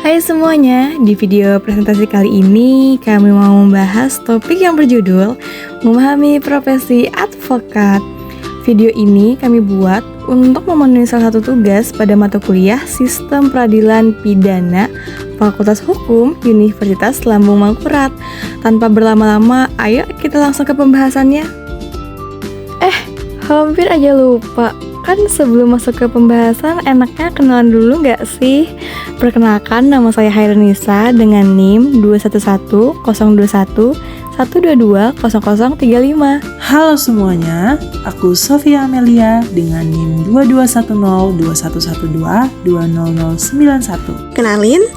Hai semuanya, di video presentasi kali ini kami mau membahas topik yang berjudul Memahami Profesi Advokat. Video ini kami buat untuk memenuhi salah satu tugas pada mata kuliah Sistem Peradilan Pidana Fakultas Hukum Universitas Lambung Mangkurat. Tanpa berlama-lama, ayo kita langsung ke pembahasannya. Hampir aja lupa. Kan sebelum masuk ke pembahasan, enaknya kenalan dulu nggak sih? Perkenalkan, nama saya Hairunisa dengan NIM 211-021-122-0035. Halo semuanya, aku Sofia Amelia dengan NIM 2210-2112-20091. Kenalin,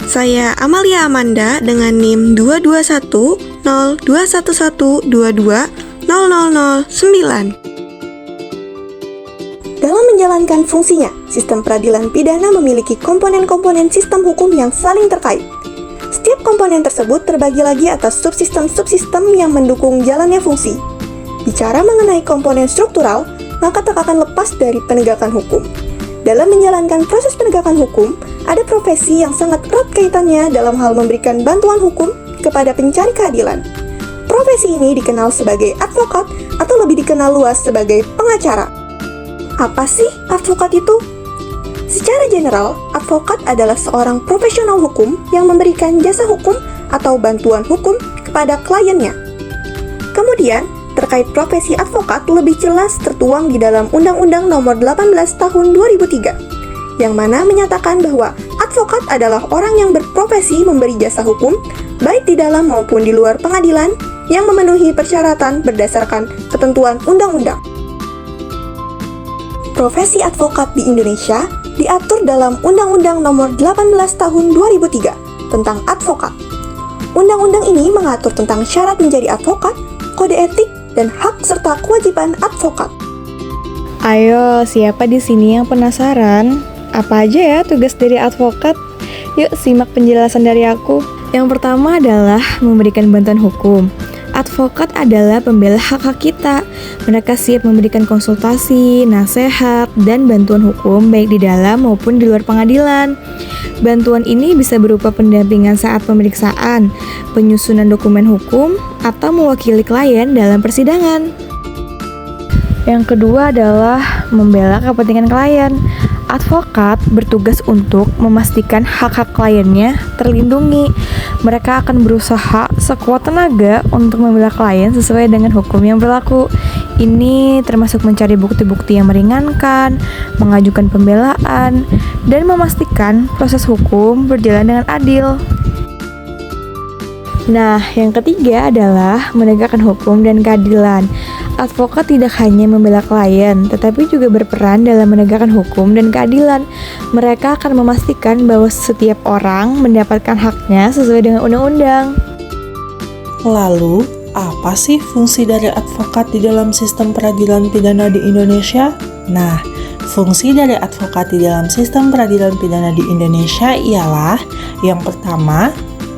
saya Amalia Amanda dengan NIM 221-02112-20009. Dalam menjalankan fungsinya, sistem peradilan pidana memiliki komponen-komponen sistem hukum yang saling terkait. Setiap komponen tersebut terbagi lagi atas subsistem-subsistem yang mendukung jalannya fungsi. Bicara mengenai komponen struktural, maka tak akan lepas dari penegakan hukum. Dalam menjalankan proses penegakan hukum, ada profesi yang sangat erat kaitannya dalam hal memberikan bantuan hukum kepada pencari keadilan. Profesi ini dikenal sebagai advokat atau lebih dikenal luas sebagai pengacara. Apa sih advokat itu? Secara general, advokat adalah seorang profesional hukum yang memberikan jasa hukum atau bantuan hukum kepada kliennya. Kemudian, terkait profesi advokat lebih jelas tertuang di dalam Undang-Undang Nomor 18 Tahun 2003, yang mana menyatakan bahwa advokat adalah orang yang berprofesi memberi jasa hukum, baik di dalam maupun di luar pengadilan, yang memenuhi persyaratan berdasarkan ketentuan undang-undang. Profesi advokat di Indonesia diatur dalam Undang-Undang Nomor 18 Tahun 2003 tentang advokat. Undang-undang ini mengatur tentang syarat menjadi advokat, kode etik, dan hak serta kewajiban advokat. Ayo, siapa di sini yang penasaran? Apa aja ya tugas dari advokat? Yuk simak penjelasan dari aku. Yang pertama adalah memberikan bantuan hukum. Advokat adalah pembela hak-hak kita. Mereka siap memberikan konsultasi, nasihat, dan bantuan hukum baik di dalam maupun di luar pengadilan. Bantuan ini bisa berupa pendampingan saat pemeriksaan, penyusunan dokumen hukum, atau mewakili klien dalam persidangan. Yang kedua adalah membela kepentingan klien. Advokat bertugas untuk memastikan hak-hak kliennya terlindungi. Mereka akan berusaha sekuat tenaga untuk membela klien sesuai dengan hukum yang berlaku. Ini termasuk mencari bukti-bukti yang meringankan, mengajukan pembelaan, dan memastikan proses hukum berjalan dengan adil. Nah, yang ketiga adalah menegakkan hukum dan keadilan. Advokat tidak hanya membela klien, tetapi juga berperan dalam menegakkan hukum dan keadilan. Mereka akan memastikan bahwa setiap orang mendapatkan haknya sesuai dengan undang-undang. Lalu, apa sih fungsi dari advokat di dalam sistem peradilan pidana di Indonesia? Nah, fungsi dari advokat di dalam sistem peradilan pidana di Indonesia ialah yang pertama,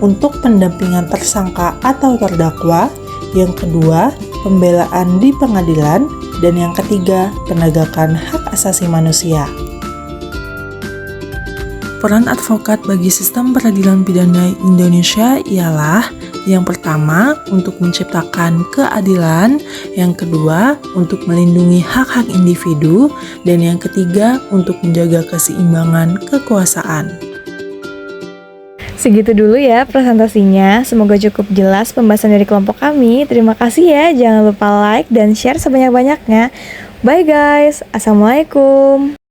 untuk pendampingan tersangka atau terdakwa, yang kedua, pembelaan di pengadilan, dan yang ketiga, penegakan hak asasi manusia. Peran advokat bagi sistem peradilan pidana Indonesia ialah yang pertama, untuk menciptakan keadilan, yang kedua, untuk melindungi hak-hak individu, dan yang ketiga, untuk menjaga keseimbangan kekuasaan. Segitu dulu ya presentasinya. Semoga cukup jelas pembahasan dari kelompok kami. Terima kasih ya. Jangan lupa like dan share sebanyak-banyaknya. Bye guys. Assalamualaikum.